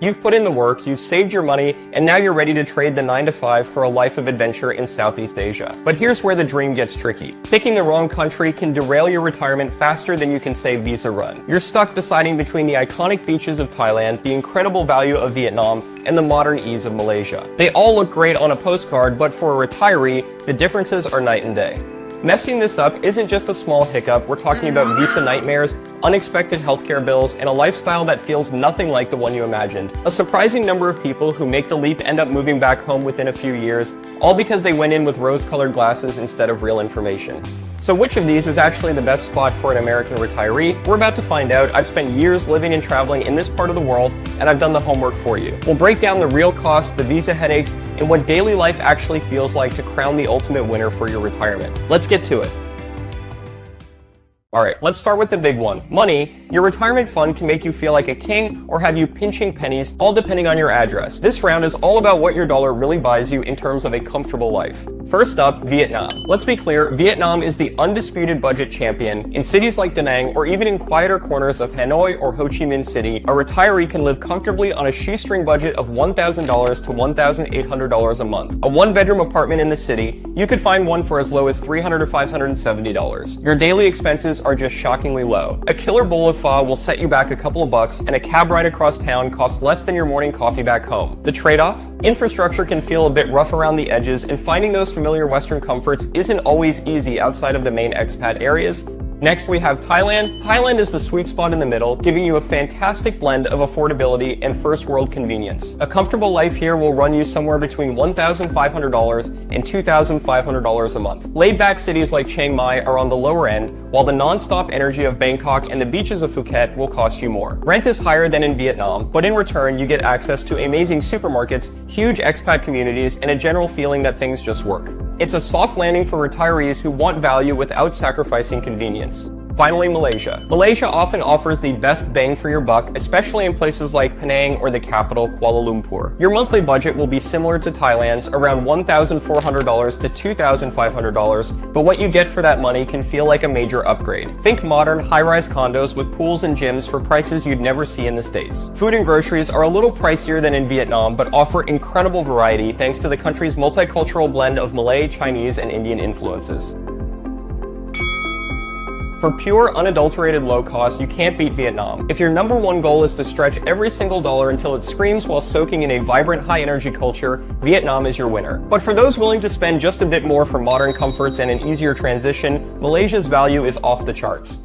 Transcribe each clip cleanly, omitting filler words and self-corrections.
You've put in the work, you've saved your money, and now you're ready to trade the 9 to 5 for a life of adventure in Southeast Asia. But here's where the dream gets tricky. Picking the wrong country can derail your retirement faster than you can say visa run. You're stuck deciding between the iconic beaches of Thailand, the incredible value of Vietnam, and the modern ease of Malaysia. They all look great on a postcard, but for a retiree, the differences are night and day. Messing this up isn't just a small hiccup, we're talking about visa nightmares, unexpected healthcare bills, and a lifestyle that feels nothing like the one you imagined. A surprising number of people who make the leap end up moving back home within a few years, all because they went in with rose-colored glasses instead of real information. So which of these is actually the best spot for an American retiree? We're about to find out. I've spent years living and traveling in this part of the world, and I've done the homework for you. We'll break down the real costs, the visa headaches, and what daily life actually feels like to crown the ultimate winner for your retirement. Let's get to it. Alright, let's start with the big one. Money. Your retirement fund can make you feel like a king or have you pinching pennies, all depending on your address. This round is all about what your dollar really buys you in terms of a comfortable life. First up, Vietnam. Let's be clear, Vietnam is the undisputed budget champion. In cities like Da Nang or even in quieter corners of Hanoi or Ho Chi Minh City, a retiree can live comfortably on a shoestring budget of $1,000 to $1,800 a month. A one-bedroom apartment in the city, you could find one for as low as $300 to $570. Your daily expenses are just shockingly low. A killer bowl of pho will set you back a couple of bucks, and a cab ride across town costs less than your morning coffee back home. The trade-off? Infrastructure can feel a bit rough around the edges, and finding those familiar Western comforts isn't always easy outside of the main expat areas. Next, we have Thailand. Thailand is the sweet spot in the middle, giving you a fantastic blend of affordability and first world convenience. A comfortable life here will run you somewhere between $1,500 and $2,500 a month. Laid-back cities like Chiang Mai are on the lower end, while the non-stop energy of Bangkok and the beaches of Phuket will cost you more. Rent is higher than in Vietnam, but in return, you get access to amazing supermarkets, huge expat communities, and a general feeling that things just work. It's a soft landing for retirees who want value without sacrificing convenience. Finally, Malaysia. Malaysia often offers the best bang for your buck, especially in places like Penang or the capital, Kuala Lumpur. Your monthly budget will be similar to Thailand's, around $1,400 to $2,500, but what you get for that money can feel like a major upgrade. Think modern, high-rise condos with pools and gyms for prices you'd never see in the States. Food and groceries are a little pricier than in Vietnam, but offer incredible variety thanks to the country's multicultural blend of Malay, Chinese, and Indian influences. For pure, unadulterated low cost, you can't beat Vietnam. If your number one goal is to stretch every single dollar until it screams while soaking in a vibrant, high-energy culture, Vietnam is your winner. But for those willing to spend just a bit more for modern comforts and an easier transition, Malaysia's value is off the charts.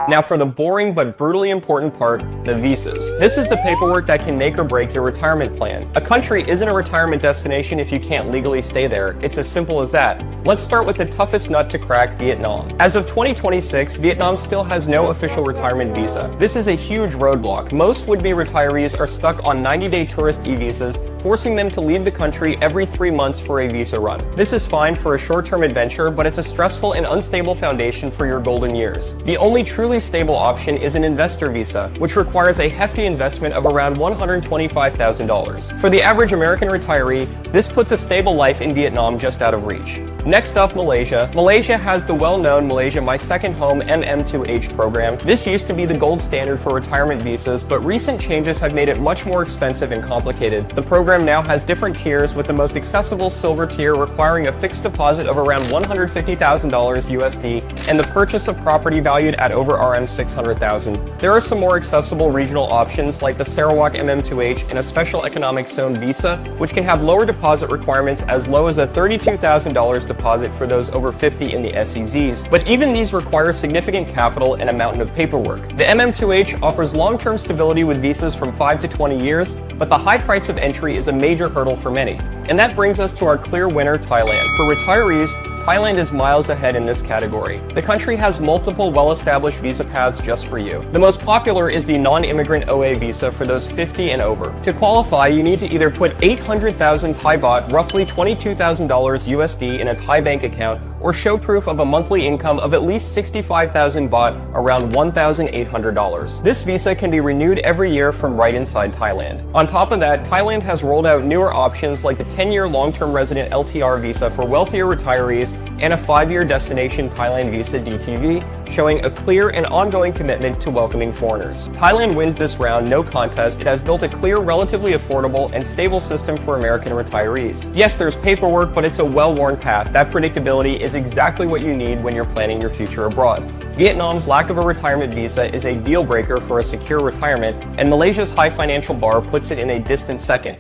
Now for the boring but brutally important part, the visas. This is the paperwork that can make or break your retirement plan. A country isn't a retirement destination if you can't legally stay there. It's as simple as that. Let's start with the toughest nut to crack, Vietnam. As of 2026, Vietnam still has no official retirement visa. This is a huge roadblock. Most would-be retirees are stuck on 90-day tourist e-visas, forcing them to leave the country every 3 months for a visa run. This is fine for a short-term adventure, but it's a stressful and unstable foundation for your golden years. The only truly stable option is an investor visa, which requires a hefty investment of around $125,000. For the average American retiree, this puts a stable life in Vietnam just out of reach. Next up, Malaysia. Malaysia has the well-known Malaysia My Second Home MM2H program. This used to be the gold standard for retirement visas, but recent changes have made it much more expensive and complicated. The program now has different tiers, with the most accessible silver tier requiring a fixed deposit of around $150,000 USD and the purchase of property valued at over RM 600,000. There are some more accessible regional options like the Sarawak MM2H and a special economic zone visa, which can have lower deposit requirements as low as a $32,000 deposit for those over 50 in the SEZs, but even these require significant capital and a mountain of paperwork. The MM2H offers long-term stability with visas from 5 to 20 years, but the high price of entry is a major hurdle for many. And that brings us to our clear winner, Thailand. For retirees, Thailand is miles ahead in this category. The country has multiple well-established visa paths just for you. The most popular is the non-immigrant OA visa for those 50 and over. To qualify, you need to either put 800,000 Thai baht, roughly $22,000 USD, in a Thai bank account, or show proof of a monthly income of at least 65,000 baht, around $1,800. This visa can be renewed every year from right inside Thailand. On top of that, Thailand has rolled out newer options like the 10-year long-term resident LTR visa for wealthier retirees and a 5-year destination Thailand visa DTV, showing a clear and ongoing commitment to welcoming foreigners. Thailand wins this round no contest. It has built a clear, relatively affordable, and stable system for American retirees. Yes, there's paperwork, but it's a well-worn path. That predictability is exactly what you need when you're planning your future abroad. Vietnam's lack of a retirement visa is a deal breaker for a secure retirement, and Malaysia's high financial bar puts it in a distant second.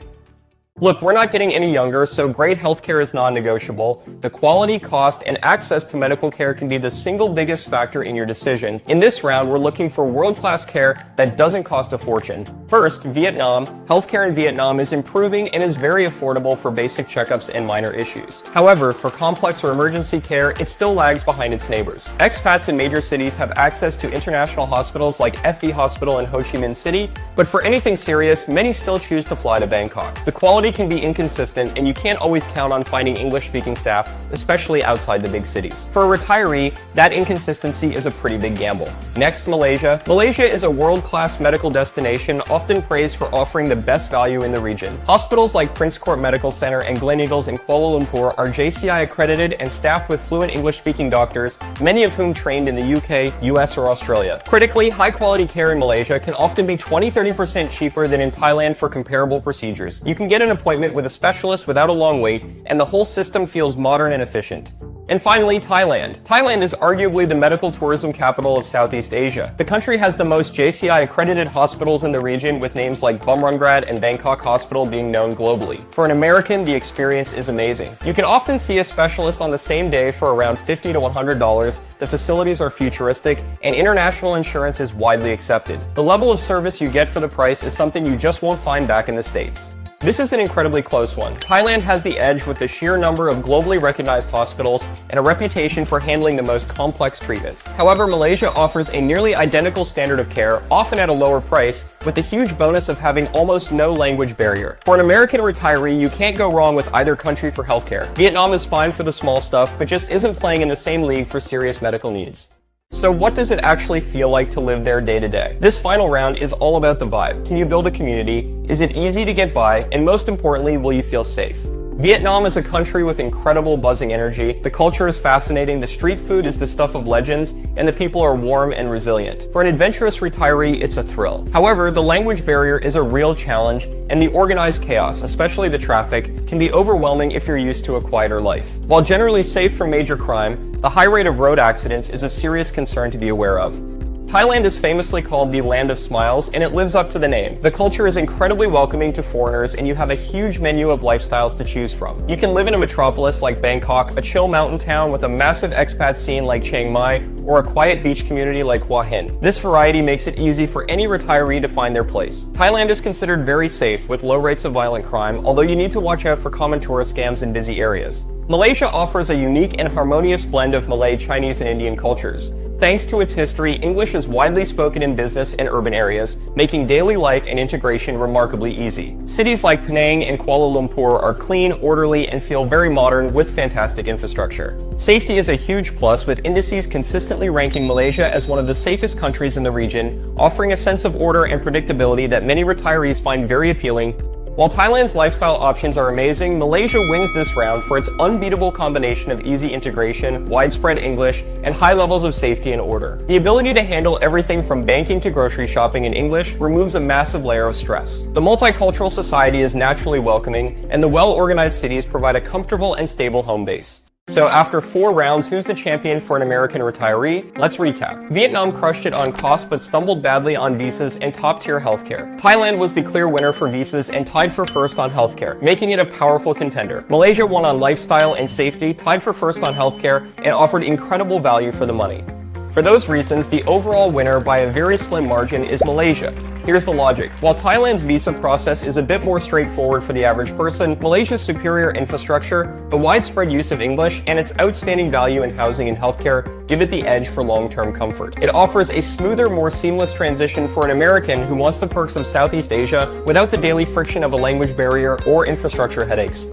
Look, we're not getting any younger, so great healthcare is non-negotiable. The quality, cost, and access to medical care can be the single biggest factor in your decision. In this round, we're looking for world-class care that doesn't cost a fortune. First, Vietnam. Healthcare in Vietnam is improving and is very affordable for basic checkups and minor issues. However, for complex or emergency care, it still lags behind its neighbors. Expats in major cities have access to international hospitals like FV Hospital in Ho Chi Minh City, but for anything serious, many still choose to fly to Bangkok. The quality can be inconsistent, and you can't always count on finding English-speaking staff, especially outside the big cities. For a retiree, that inconsistency is a pretty big gamble. Next, Malaysia. Malaysia is a world-class medical destination, often praised for offering the best value in the region. Hospitals like Prince Court Medical Center and Gleneagles in Kuala Lumpur are JCI accredited and staffed with fluent English-speaking doctors, many of whom trained in the UK, US, or Australia. Critically, high-quality care in Malaysia can often be 20-30% cheaper than in Thailand for comparable procedures. You can get an appointment with a specialist without a long wait, and the whole system feels modern and efficient. And finally, Thailand. Thailand is arguably the medical tourism capital of Southeast Asia. The country has the most JCI accredited hospitals in the region, with names like Bumrungrad and Bangkok Hospital being known globally. For an American, the experience is amazing. You can often see a specialist on the same day for around $50 to $100, the facilities are futuristic, and international insurance is widely accepted. The level of service you get for the price is something you just won't find back in the States. This is an incredibly close one. Thailand has the edge with the sheer number of globally recognized hospitals and a reputation for handling the most complex treatments. However, Malaysia offers a nearly identical standard of care, often at a lower price, with the huge bonus of having almost no language barrier. For an American retiree, you can't go wrong with either country for healthcare. Vietnam is fine for the small stuff, but just isn't playing in the same league for serious medical needs. So what does it actually feel like to live there day to day? This final round is all about the vibe. Can you build a community? Is it easy to get by? And most importantly, will you feel safe? Vietnam is a country with incredible buzzing energy. The culture is fascinating, the street food is the stuff of legends, and the people are warm and resilient. For an adventurous retiree, it's a thrill. However, the language barrier is a real challenge, and the organized chaos, especially the traffic, can be overwhelming if you're used to a quieter life. While generally safe from major crime, the high rate of road accidents is a serious concern to be aware of. Thailand is famously called the Land of Smiles, and it lives up to the name. The culture is incredibly welcoming to foreigners, and you have a huge menu of lifestyles to choose from. You can live in a metropolis like Bangkok, a chill mountain town with a massive expat scene like Chiang Mai, or a quiet beach community like Hua Hin. This variety makes it easy for any retiree to find their place. Thailand is considered very safe, with low rates of violent crime, although you need to watch out for common tourist scams in busy areas. Malaysia offers a unique and harmonious blend of Malay, Chinese, and Indian cultures. Thanks to its history, English is widely spoken in business and urban areas, making daily life and integration remarkably easy. Cities like Penang and Kuala Lumpur are clean, orderly, and feel very modern with fantastic infrastructure. Safety is a huge plus, with indices consistently ranking Malaysia as one of the safest countries in the region, offering a sense of order and predictability that many retirees find very appealing. While Thailand's lifestyle options are amazing, Malaysia wins this round for its unbeatable combination of easy integration, widespread English, and high levels of safety and order. The ability to handle everything from banking to grocery shopping in English removes a massive layer of stress. The multicultural society is naturally welcoming, and the well-organized cities provide a comfortable and stable home base. So after 4 rounds, who's the champion for an American retiree? Let's recap. Vietnam crushed it on cost but stumbled badly on visas and top-tier healthcare. Thailand was the clear winner for visas and tied for first on healthcare, making it a powerful contender. Malaysia won on lifestyle and safety, tied for first on healthcare, and offered incredible value for the money. For those reasons, the overall winner by a very slim margin is Malaysia. Here's the logic. While Thailand's visa process is a bit more straightforward for the average person, Malaysia's superior infrastructure, the widespread use of English, and its outstanding value in housing and healthcare give it the edge for long-term comfort. It offers a smoother, more seamless transition for an American who wants the perks of Southeast Asia without the daily friction of a language barrier or infrastructure headaches.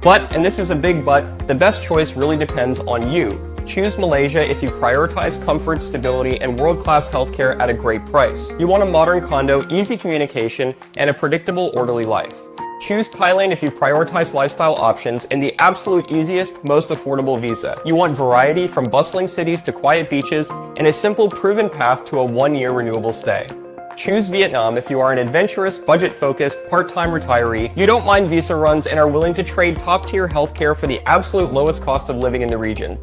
But, and this is a big but, the best choice really depends on you. Choose Malaysia if you prioritize comfort, stability, and world-class healthcare at a great price. You want a modern condo, easy communication, and a predictable, orderly life. Choose Thailand if you prioritize lifestyle options and the absolute easiest, most affordable visa. You want variety from bustling cities to quiet beaches and a simple, proven path to a 1-year renewable stay. Choose Vietnam if you are an adventurous, budget-focused, part-time retiree, you don't mind visa runs and are willing to trade top-tier healthcare for the absolute lowest cost of living in the region.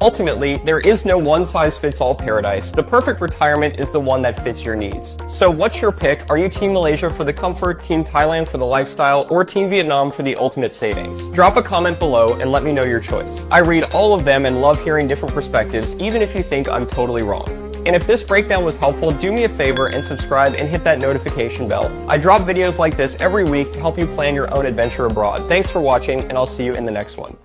Ultimately, there is no one-size-fits-all paradise. The perfect retirement is the one that fits your needs. So what's your pick? Are you Team Malaysia for the comfort, Team Thailand for the lifestyle, or Team Vietnam for the ultimate savings? Drop a comment below and let me know your choice. I read all of them and love hearing different perspectives, even if you think I'm totally wrong. And if this breakdown was helpful, do me a favor and subscribe and hit that notification bell. I drop videos like this every week to help you plan your own adventure abroad. Thanks for watching, and I'll see you in the next one.